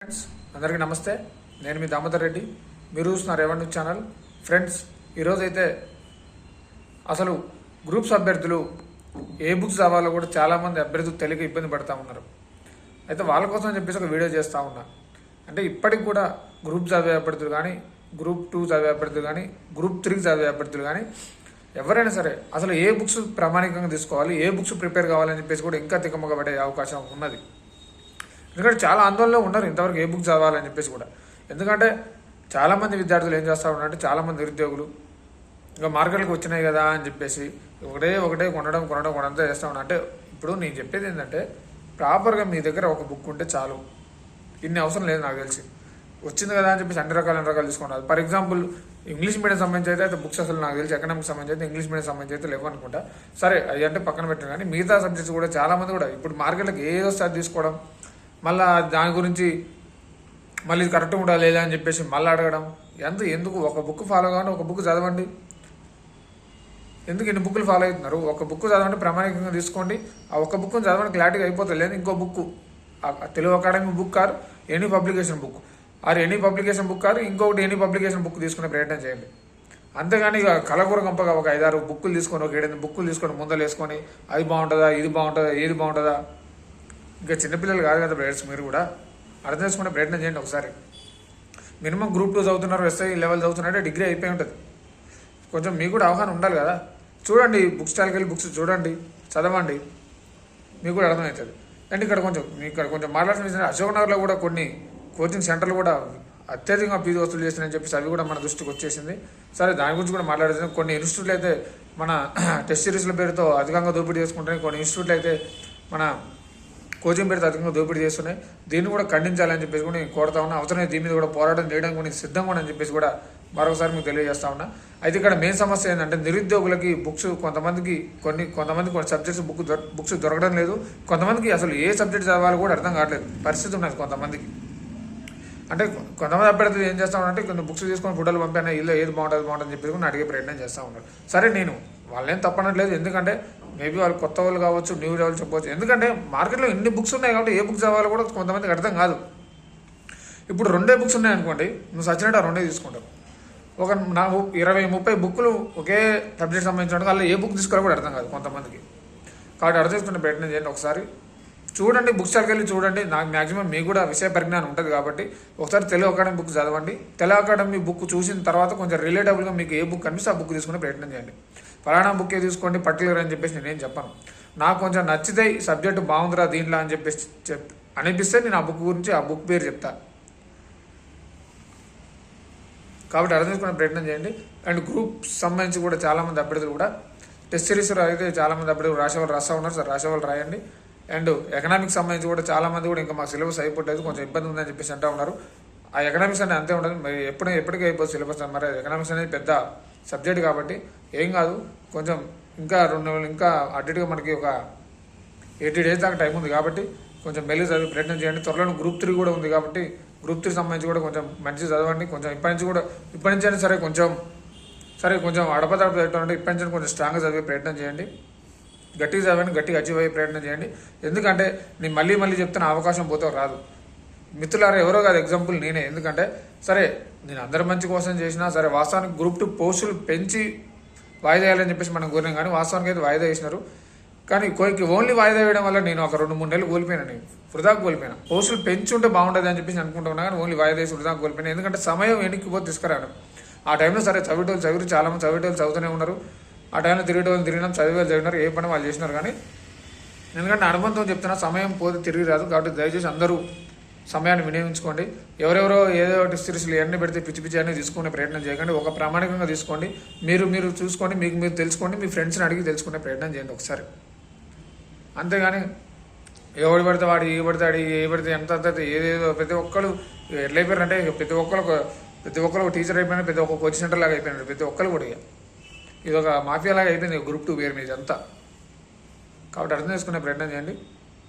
Friends అందరికీ నమస్తే. నేను మీ దామోదర్ రెడ్డి. మీరు చూస్తున్నారు ఎవరి న్యూస్ ఛానల్. ఫ్రెండ్స్ ఈరోజైతే అసలు గ్రూప్స్ అభ్యర్థులు ఏ బుక్స్ చదవాలో కూడా చాలామంది అభ్యర్థులు తెలియక ఇబ్బంది పడుతూ ఉన్నారు. అయితే వాళ్ళ కోసం చెప్పేసి ఒక వీడియో చేస్తూ ఉన్నా. అంటే ఇప్పటికి కూడా గ్రూప్ చదివే అభ్యర్థులు కానీ, గ్రూప్ 2 చదివే అభ్యర్థులు కానీ, గ్రూప్ 3 చదివే అభ్యర్థులు కానీ ఎవరైనా సరే అసలు ఏ బుక్స్ ప్రామాణికంగా తీసుకోవాలి, ఏ బుక్స్ ప్రిపేర్ కావాలని చెప్పేసి కూడా ఇంకా తికమక పడే అవకాశం ఉన్నది. ఎందుకంటే చాలా ఆందోళనలో ఉన్నారు ఇంతవరకు ఏ బుక్ చదవాలని చెప్పేసి కూడా. ఎందుకంటే చాలామంది విద్యార్థులు ఏం చేస్తూ ఉన్నారంటే, చాలామంది నిరుద్యోగులు ఇంకా మార్కెట్లకు వచ్చినాయి కదా అని చెప్పేసి ఒకటే కొనడంతా చేస్తూ ఉన్నారు. అంటే ఇప్పుడు నేను చెప్పేది ఏంటంటే, ప్రాపర్గా మీ దగ్గర ఒక బుక్ ఉంటే చాలు. ఇన్ని అవసరం లేదు నాకు తెలిసి. వచ్చింది కదా అని చెప్పేసి అన్ని రకాలు తీసుకున్నారు. ఫర్ ఎగ్జాంపుల్ ఇంగ్లీష్ మీడియం సంబంధించి అయితే బుక్స్ అసలు నాకు తెలిసి ఎకనామిక్స్ సంబంధించి అయితే, ఇంగ్లీష్ మీడియం సంబంధించి అయితే లేవు అనుకుంటా. సరే అవి అంటే పక్కన పెట్టిన కానీ మిగతా సబ్జెక్ట్స్ కూడా చాలామంది కూడా ఇప్పుడు మార్కెట్లకు ఏదో సార్ తీసుకోవడం, మళ్ళీ దాని గురించి మళ్ళీ ఇది కరెక్ట్గా ఉండాలి లేదా అని చెప్పేసి మళ్ళీ అడగడం. ఎందుకు ఒక బుక్ ఫాలో కావాలి, ఒక బుక్ చదవండి. ఎందుకు ఇన్ని బుక్లు ఫాలో అవుతున్నారు? ఒక బుక్ చదవండి, ప్రామాణికంగా తీసుకోండి. ఆ ఒక్క బుక్ చదవండి, క్లారిటీగా అయిపోతుంది. లేదు ఇంకో book, Telugu academy book car any publication book, any publication book car ఇంకొకటి ఎనీ పబ్లికేషన్ బుక్ తీసుకునే ప్రయత్నం చేయండి. అంతేగాని ఇక కలకూర గంపగా ఒక 5-6 బుక్కులు తీసుకొని, ఒక 7-8 బుక్కులు తీసుకొని ముందలు వేసుకొని అది బాగుంటుందా, ఇది బాగుంటుందా, ఏది బాగుంటుందా. ఇంకా చిన్నపిల్లలు కాదు కదా బ్రదర్స్, మీరు కూడా అర్థం చేసుకునే ప్రయత్నం చేయండి ఒకసారి. మినిమం గ్రూప్ 2 చదువుతున్నారు, ఎస్ఐ లెవెల్ చదువుతున్నారంటే డిగ్రీ అయిపోయి ఉంటుంది. కొంచెం మీకు కూడా అవగాహన ఉండాలి కదా. చూడండి, బుక్ స్టాల్కి వెళ్ళి బుక్స్ చూడండి, చదవండి, మీకు కూడా అర్థమవుతుంది. అండ్ ఇక్కడ కొంచెం మాట్లాడాల్సిన విషయం, అశోక్ నగర్లో కూడా కొన్ని కోచింగ్ సెంటర్లు కూడా అత్యధికంగా ఫీజు వసూలు చేస్తున్నాయని చెప్పేసి అవి కూడా మన దృష్టికి వచ్చేసింది. సరే దాని గురించి కూడా మాట్లాడుతుంది. కొన్ని ఇన్స్టిట్యూట్లు అయితే మన టెస్ట్ సిరీస్ల పేరుతో అధికంగా దోపిడీ చేసుకుంటున్నాయి. కొన్ని ఇన్స్టిట్యూట్లు అయితే మన కోచింగ్ పేరుతో అధికంగా దోపిడీ చేస్తున్నాయి. దీన్ని కూడా ఖండించాలని చెప్పేసి కూడా నేను కోరుతా ఉన్నా. అవసరమైతే దీని మీద కూడా పోరాటం చేయడానికి కూడా సిద్ధంగా అని చెప్పేసి కూడా మరొకసారి మీకు తెలియజేస్తా ఉన్నా. అయితే ఇక్కడ మెయిన్ సమస్య ఏంటంటే, నిరుద్యోగులకి బుక్స్ కొంతమందికి కొన్ని సబ్జెక్ట్స్ బుక్స్ దొరకడం లేదు. కొంతమందికి అసలు ఏ సబ్జెక్ట్ చదవాలో కూడా అర్థం కావట్లేదు పరిస్థితి ఉన్నది కొంతమందికి. అంటే కొంతమంది అభ్యర్థులు ఏం చేస్తా ఉన్నారంటే, కొన్ని బుక్స్ తీసుకొని ఫోటోలు పంపాను, ఇల్లు ఏది బాగుంటుంది అని చెప్పేసి కూడా అడిగే ప్రయత్నం చేస్తూ ఉన్నారు. సరే, నేను వాళ్ళేం తప్పనట్లేదు. ఎందుకంటే మేబీ వాళ్ళు కొత్త వాళ్ళు కావచ్చు, న్యూ లెవెల్ చెప్పవచ్చు. ఎందుకంటే మార్కెట్లో ఇన్ని బుక్స్ ఉన్నాయి కాబట్టి ఏ బుక్స్ చదవాలో కూడా కొంతమందికి అర్థం కాదు. ఇప్పుడు 2 బుక్స్ ఉన్నాయనుకోండి, నువ్వు సచ్చినట్టు 2 తీసుకుంటావు. ఒక 20-30 బుక్కులు ఒకే సబ్జెక్ట్ సంబంధించిన వాళ్ళు ఏ బుక్ తీసుకోవాలో కూడా అర్థం కాదు కొంతమందికి. కాబట్టి అర్థం చేసుకునే ప్రయత్నం చేయండి. ఒకసారి చూడండి, బుక్ స్టాల్కి వెళ్ళి చూడండి. నాకు మ్యాక్సిమం మీకు కూడా విషయ పరిజ్ఞానం ఉంటుంది కాబట్టి ఒకసారి తెలుగు అకాడమీ బుక్ చదవండి. తెలుగు అకాడమీ బుక్ చూసిన తర్వాత కొంచెం రిలేటబుల్గా మీకు ఏ బుక్ కనిపిస్తే ఆ బుక్ తీసుకునే ప్రయత్నం చేయండి. ఫలానా బుక్కే తీసుకోండి పర్టికులర్ అని చెప్పేసి నేనేం చెప్పను. నాకు కొంచెం నచ్చితే ఈ సబ్జెక్టు బాగుందిరా దీంట్లో అని చెప్పేసి అనిపిస్తే నేను ఆ బుక్ గురించి ఆ బుక్ పేరు చెప్తా. కాబట్టి అర్థం చేసుకునే ప్రయత్నం చేయండి. అండ్ గ్రూప్స్ సంబంధించి కూడా చాలామంది అభ్యర్థులు కూడా టెస్ట్ సిరీస్ అయితే చాలామంది అభ్యర్థులు రాసేవాళ్ళు ఉన్నారు. సార్ రాసేవాళ్ళు రాయండి. అండ్ ఎకనామిక్స్ సంబంధించి కూడా చాలామంది కూడా ఇంకా మాకు సిలబస్ అయిపోలేదు, కొంచెం ఇబ్బంది ఉందని చెప్పేసి అంటూ ఉన్నారు. ఆ ఎకనామిక్స్ అనేది అంతే ఉండదు, మరి ఎప్పటికీ అయిపోతుంది సిలబస్. మరి ఎకనామిక్స్ అనేది పెద్ద సబ్జెక్ట్ కాబట్టి ఏం కాదు. కొంచెం ఇంకా 2 నెలలు ఇంకా అడ్డగా మనకి ఒక 80 days దాకా టైం ఉంది కాబట్టి కొంచెం మెల్లి చదివే ప్రయత్నం చేయండి. త్వరలో గ్రూప్ 3 కూడా ఉంది కాబట్టి గ్రూప్ 3 సంబంధించి కూడా కొంచెం మంచిగా చదవండి. కొంచెం ఇప్పటి నుంచి అయినా కొంచెం అడపదడప పెట్టండి. ఇప్పటి నుంచి కొంచెం స్ట్రాంగ్గా చదివే ప్రయత్నం చేయండి. గట్టిగా చదవండి, గట్టిగా అచీవ్ అయ్యే ప్రయత్నం చేయండి. ఎందుకంటే నేను మళ్ళీ చెప్తున్న అవకాశం పోతే రాదు. మిత్రులారా, ఎవరో కాదు, ఎగ్జాంపుల్ నేనే. ఎందుకంటే సరే నేను అందరి మంచి కోసం చేసినా సరే, వాస్తవానికి గ్రూప్ 2 పోస్టులు పెంచి వాయిదా వేయాలని చెప్పేసి మనం కోరినాం, కానీ వాస్తవానికి అయితే వాయిదా వేసినారు. కానీ ఓన్లీ వాయిదా వేయడం వల్ల నేను ఒక 2-3 నెలలు కోల్పోయినా, నేను వృధాకు కోల్పోయినా. పోస్టులు పెంచి ఉంటే బాగుంటుంది అని చెప్పేసి అనుకుంటున్నా, కానీ ఓన్లీ వాయిదా వేసి వృధాకు కోల్పోయినా. ఎందుకంటే సమయం వెనక్కిపోతే తీసుకురాను. ఆ టైంలో సరే చాలామంది చదివేటోళ్ళు చదువుతూనే ఉన్నారు. ఆ టైంలో తిరిగినాం, చదివినారు, ఏ పని వాళ్ళు చేసినారు. కానీ ఎందుకంటే అనుబంధం చెప్తున్నా, సమయం పోతే తిరిగి రాదు. కాబట్టి దయచేసి అందరూ సమయాన్ని వినియోగించుకోండి. ఎవరెవరో ఏదో ఒకటి సిరీస్లు ఎన్ని పెడితే పిచ్చి అన్నీ తీసుకునే ప్రయత్నం చేయకండి. ఒక ప్రామాణికంగా తీసుకోండి. మీరు చూసుకోండి, మీరు తెలుసుకోండి, మీ ఫ్రెండ్స్ని అడిగి తెలుసుకునే ప్రయత్నం చేయండి ఒకసారి. అంతేగాని ఎవడు పడితే వాడు ఏ పడితే ఎంత ఏదేదో ప్రతి ఒక్కరు ఎట్లయిపోయారంటే, ప్రతి ఒక్కరు ఒక టీచర్ అయిపోయినా, ప్రతి ఒక్క కోచింగ్ సెంటర్ లాగా అయిపోయినారు ప్రతి ఒక్కరు కూడా. ఇది ఒక మాఫియా లాగా అయిపోయింది గ్రూప్ 2 పేరు మీద అంతా. కాబట్టి అర్థం చేసుకునే ప్రయత్నం చేయండి.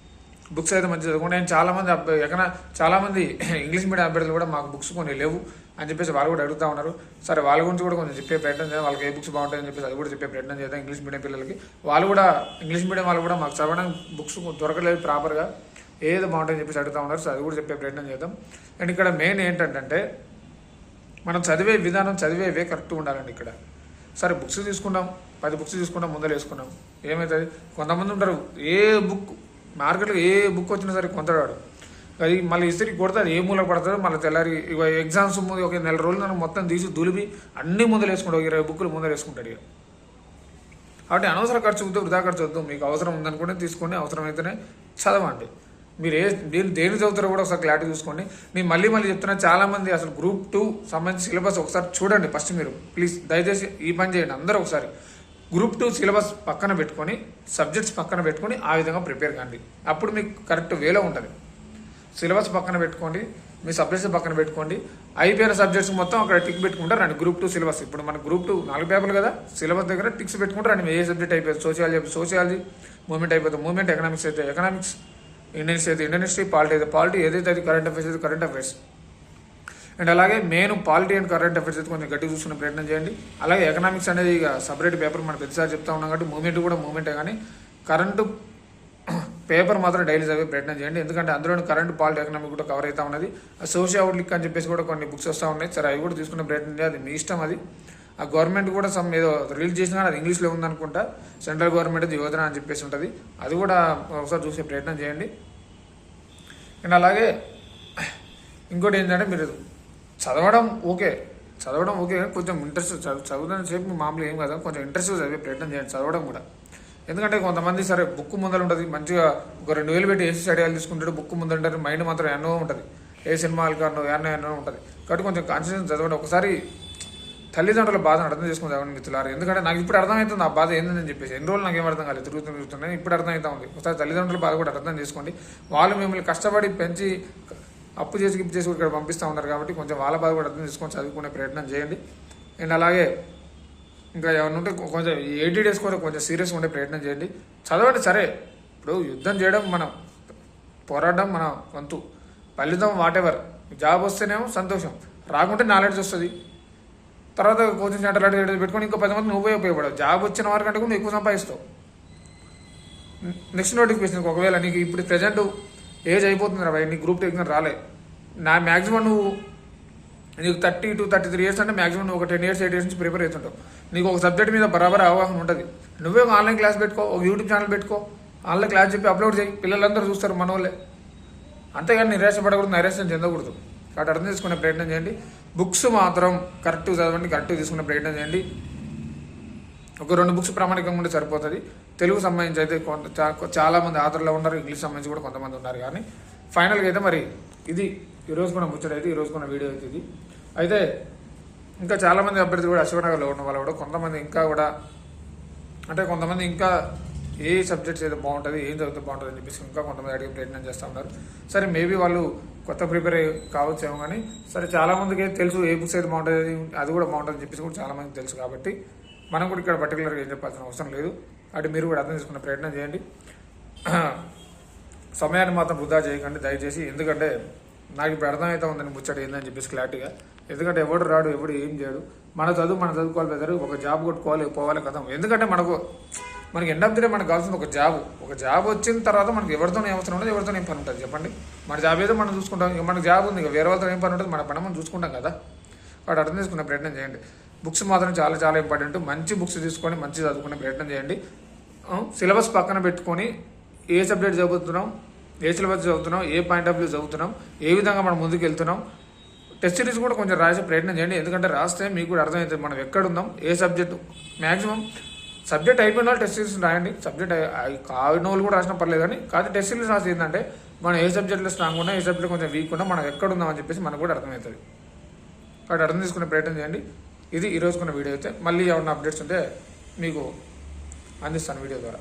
బుక్స్ అయితే మంచి చదువుకోండి. నేను చాలామంది ఇంగ్లీష్ మీడియం అభ్యర్థులు కూడా మాకు బుక్స్ కొన్ని లేవు అని చెప్పేసి వాళ్ళు కూడా అడుగుతూ ఉన్నారు. సరే, వాళ్ళ గురించి కూడా కొంచెం చెప్పే ప్రయత్నం చేద్దాం. వాళ్ళకి ఏ బుక్స్ బాగుంటాయని చెప్పేసి అది కూడా చెప్పే ప్రయత్నం చేద్దాం. ఇంగ్లీష్ మీడియం పిల్లలకి ఇంగ్లీష్ మీడియం వాళ్ళు కూడా మాకు చదవడానికి బుక్స్ దొరకలేదు ప్రాపర్గా. ఏది బాగుంటుందని చెప్పేసి అడుగుతా ఉన్నారు. సో అది కూడా చెప్పే ప్రయత్నం చేద్దాం. అండ్ ఇక్కడ మెయిన్ ఏంటంటే మనం చదివే విధానం, చదివేవే కరెక్ట్గా ఉండాలండి. ఇక్కడ సరే బుక్స్ తీసుకున్నాం, 10 బుక్స్ తీసుకున్నాం, ముందర వేసుకున్నాం, ఏమవుతుంది? కొంతమంది ఉంటారు ఏ బుక్ మార్కెట్లో ఏ బుక్ వచ్చినా సరే కొంటాడు, అది మళ్ళీ ఇస్త్రీ కొడితే అది ఏ మూల పడుతుందో మళ్ళీ తెల్లారి ఎగ్జామ్స్ ముందు ఒక నెల రోజులు నన్ను మొత్తం తీసి దులిపి అన్ని ముందర వేసుకుంటాడు, 20 బుక్కులు ముందర వేసుకుంటాడు. ఇక కాబట్టి అనవసర ఖర్చు వద్దు, వృధా ఖర్చు వద్దు. మీకు అవసరం ఉందనుకుంటే తీసుకోండి, అవసరమైతేనే చదవండి. మీరు దేని చదువుతారో కూడా ఒకసారి క్లారిటీ చూసుకోండి. నేను మళ్ళీ చెప్తున్నా, చాలామంది అసలు గ్రూప్ 2 సంబంధించి సిలబస్ ఒకసారి చూడండి ఫస్ట్. మీరు ప్లీజ్ దయచేసి ఈ పని చేయండి అందరూ. ఒకసారి గ్రూప్ 2 సిలబస్ పక్కన పెట్టుకొని, సబ్జెక్ట్స్ పక్కన పెట్టుకొని ఆ విధంగా ప్రిపేర్ కండి. అప్పుడు మీకు కరెక్ట్ వేలో ఉంటుంది. సిలబస్ పక్కన పెట్టుకోండి, మీ సబ్జెక్ట్స్ పక్కన పెట్టుకోండి, అయిపోయిన సబ్జెక్ట్స్ మొత్తం అక్కడ టిక్ పెట్టుకుంటారు రండి. గ్రూప్ 2 సిలబస్ ఇప్పుడు మన గ్రూప్ 2 4 పేపర్లు కదా, సిలబస్ దగ్గర టిక్స్ పెట్టుకుంటారు రండి. ఏ సబ్జెక్ట్ అయిపోయింది, సోషియాలజీ మూవ్మెంట్ అయిపోతుంది, మూవ్మెంట్, ఎకనామిక్స్ అయితే ఎకనామిక్స్, ఇండియన్ హిస్టరీ అయితే ఇండియన్ హిస్టరీ, పాలిటీ అయితే పాలిటీ, ఏదైతే అది కరెంట్ అఫైర్స్ అయితే కరెంట్ అఫైర్స్. అండ్ అలాగే main polity and current affairs అయితే కొంచెం గట్టి చూసుకునే ప్రయత్నం చేయండి. అలాగే ఎకనామిక్స్ అనేది ఇక సపరేట్ పేపర్ మనం ప్రతిసారి చెప్తా ఉన్నాం కాబట్టి మూవ్మెంట్ కూడా మూవ్మెంటే, కానీ కరెంటు పేపర్ మాత్రం డైలీ చదివే ప్రయత్నం చేయండి. ఎందుకంటే అందులోని కరెంట్, పాలిటీ, ఎకనామిక్ కూడా కవర్ అవుతా ఉన్నది. సోషల్ అవుట్లుక్ అని చెప్పేసి కూడా కొన్ని బుక్స్ వస్తూ ఉన్నాయి. సరే అవి కూడా తీసుకునే ప్రయత్నం చేయాలి, అది మీ ఇష్టం. అది ఆ గవర్నమెంట్ కూడా ఏదో రిలీజ్ చేసినా కానీ అది ఇంగ్లీష్లో ఉందనుకుంటా, సెంట్రల్ గవర్నమెంట్ యోజన అని చెప్పేసి ఉంటుంది, అది కూడా ఒకసారి చూసే ప్రయత్నం చేయండి. అండ్ అలాగే ఇంకోటి ఏంటంటే మీరు చదవడం ఓకే కొంచెం ఇంట్రెస్ట్ చదువుదని చెప్పి మామూలు ఏం కదా, కొంచెం ఇంట్రెస్ట్ చదివే ప్రయత్నం చేయండి చదవడం కూడా. ఎందుకంటే కొంతమంది సరే బుక్ ముందర ఉంటుంది, మంచిగా ఒక 2000 పెట్టి ఏసీ స్టడీలు తీసుకుంటాడు, బుక్ ముందంటారు, మైండ్ మాత్రం ఎన్నో ఉంటుంది, ఏ సినిమాలు కానో ఎన్నో ఉంటుంది. కాబట్టి కొంచెం కాన్సన్ట్రేషన్ చదవండి. ఒకసారి తల్లిదండ్రుల బాధను అర్థం చేసుకుని చదవండి మిత్రులారు. ఎందుకంటే నాకు ఇప్పుడు అర్థమవుతుంది ఆ బాధ ఏందని చెప్పేసి. ఎన్ని రోజులు నాకు ఏం అర్థం కాలేదు, తిరుగుతున్నాయి, ఇప్పుడు అర్థమవుతా ఉంది. ఒకసారి తల్లిదండ్రుల బాధ కూడా అర్థం చేసుకోండి. వాళ్ళు మిమ్మల్ని కష్టపడి పెంచి అప్పు చేసి ఇక్కడ పంపిస్తూ ఉన్నారు కాబట్టి కొంచెం వాళ్ళ బాధ కూడా అర్థం చేసుకొని చదువుకునే ప్రయత్నం చేయండి. అండ్ అలాగే ఇంకా ఏమన్నా ఉంటే కొంచెం 80 days కూడా కొంచెం సీరియస్గా ఉండే ప్రయత్నం చేయండి. చదవండి సరే, ఇప్పుడు యుద్ధం చేయడం మనం, పోరాడడం మన వంతు, ఫలితం వాటెవర్. జాబ్ వస్తేనేమో సంతోషం, రాకుంటే నాలెడ్జ్ వస్తుంది. తర్వాత కోచింగ్ సెంటర్ లాంటి పెట్టుకొని ఇంకో 10 మంది నువ్వే ఉపయోగపడవు. జాబ్ వచ్చిన వారికంటే కూడా ఎక్కువ సంపాదిస్తావు. నెక్స్ట్ నోటిఫికేషన్ ఒకవేళ నీకు ఇప్పుడు ప్రజెంట్ ఏజ్ అయిపోతుంది రా, నీ గ్రూప్ 2 ఎగ్జామ్ రాలే, నా మ్యాక్సిమం నీకు 30 to 33 years అంటే మ్యాక్సిమం నువ్వు ఒక 10 years 8 years నుంచి ప్రిపేర్ అవుతుంటావు. నీకు ఒక సబ్జెక్ట్ మీద బరాబర్ అవగాహన ఉంటుంది. నువ్వే ఒక ఆన్లైన్ క్లాస్ పెట్టుకో, ఒక యూట్యూబ్ ఛానల్ పెట్టుకో, ఆన్లైన్ క్లాస్ చెప్పి అప్లోడ్ చేయి, పిల్లలందరూ చూస్తారు మన వాళ్ళే. అంతేగాని నిరాశపడకూడదు, నైరాశ్యం చెందకూడదు. కాబట్టి అర్థం చేసుకునే ప్రయత్నం చేయండి. బుక్స్ మాత్రం కరెక్ట్గా చదవండి, కరెక్ట్గా తీసుకునే ప్రయత్నం చేయండి. ఒక 2 బుక్స్ ప్రామాణికంగా ఉంటే సరిపోతుంది. తెలుగు సంబంధించి అయితే చాలామంది ఆథర్లో ఉన్నారు, ఇంగ్లీష్ సంబంధించి కూడా కొంతమంది ఉన్నారు. కానీ ఫైనల్గా అయితే మరి ఇది ఈరోజు కూడా ముచ్చట అయితే, ఈరోజు కూడా వీడియో అయితే ఇది. అయితే ఇంకా చాలామంది అభ్యర్థులు కూడా అశ్వనగర్లో ఉన్న వాళ్ళు కూడా కొంతమంది ఇంకా ఏ సబ్జెక్ట్స్ ఏదో బాగుంటుంది, ఏం చదివితే బాగుంటుంది అని చెప్పేసి ఇంకా కొంతమంది అడిగే ప్రయత్నం చేస్తూ ఉన్నారు. సరే మేబీ వాళ్ళు కొత్త ప్రిపేర్ కావచ్చేమో, కానీ సరే చాలామందికి తెలుసు ఏ బుక్స్ అయితే బాగుంటుంది, అది కూడా బాగుంటుంది అని చెప్పేసి కూడా చాలామందికి తెలుసు. కాబట్టి మనం కూడా ఇక్కడ పర్టికులర్గా ఏం చెప్పాల్సిన అవసరం లేదు. అటు మీరు కూడా అర్థం చేసుకునే ప్రయత్నం చేయండి. సమయాన్ని మాత్రం వృధా చేయకండి దయచేసి. ఎందుకంటే నాకు ఇప్పుడు అర్థమవుతా ఉందని ముచ్చట ఏందని చెప్పేసి క్లారిటీగా. ఎందుకంటే ఎవడు రాడు, ఎవడు ఏం చేయడు, మనం చదువుకోవాలి బెదరు, ఒక జాబ్ కొట్టుకోవాలి, పోవాలి కథం. ఎందుకంటే మనకి ఎండ్ ఆఫ్ ది డే మనకు కావాల్సింది ఒక జాబ్ వచ్చిన తర్వాత మనకి ఎవరితో ఏం అవసరం ఉండదు, ఎవరితో ఏం పని ఉంటుంది చెప్పండి. మన జాబ్ ఏదో మనం చూసుకుంటాం, ఇక మనకు జాబ్ ఉంది, ఇక వేరే వాళ్ళతో ఏం పని ఉంటుంది, మన పని మనం చూసుకుంటాం కదా. కాబట్టి అర్థం చేసుకునే ప్రయత్నం చేయండి. బుక్స్ మాత్రం చాలా చాలా ఇంపార్టెంట్. మంచి బుక్స్ తీసుకొని మంచి చదువుకునే ప్రయత్నం చేయండి. సిలబస్ పక్కన పెట్టుకొని ఏ సబ్జెక్ట్ చదువుతున్నాం, ఏ సిలబస్ చదువుతున్నాం, ఏ పాయింట్ ఆఫ్ వ్యూ చదువుతున్నాం, ఏ విధంగా మనం ముందుకు వెళ్తున్నాం, టెస్ట్ సిరీస్ కూడా కొంచెం రాసే ప్రయత్నం చేయండి. ఎందుకంటే రాస్తే మీకు కూడా అర్థమవుతుంది మనం ఎక్కడున్నాం, ఏ సబ్జెక్టు. మ్యాక్సిమం సబ్జెక్ట్ అయిపోయిన వాళ్ళు టెస్ట్ సిరీస్ రాయండి. సబ్జెక్ట్ కావిన వాళ్ళు కూడా రాసినా పర్లేదు, కానీ టెస్ట్ సిరీస్ రాసి ఏంటంటే మనం ఏ సబ్జెక్ట్లో స్ట్రాంగ్ ఉన్నా, ఏ సబ్జెక్ట్ కొంచెం వీక్ ఉన్నా, మనం ఎక్కడున్నాం అని చెప్పేసి మనకు కూడా అర్థమవుతుంది. కాబట్టి అర్థం తీసుకునే ప్రయత్నం చేయండి. ఇది ఈరోజుకున్న వీడియో అయితే. మళ్ళీ ఏమన్నా అప్డేట్స్ ఉంటే మీకు అందిస్తాను వీడియో ద్వారా.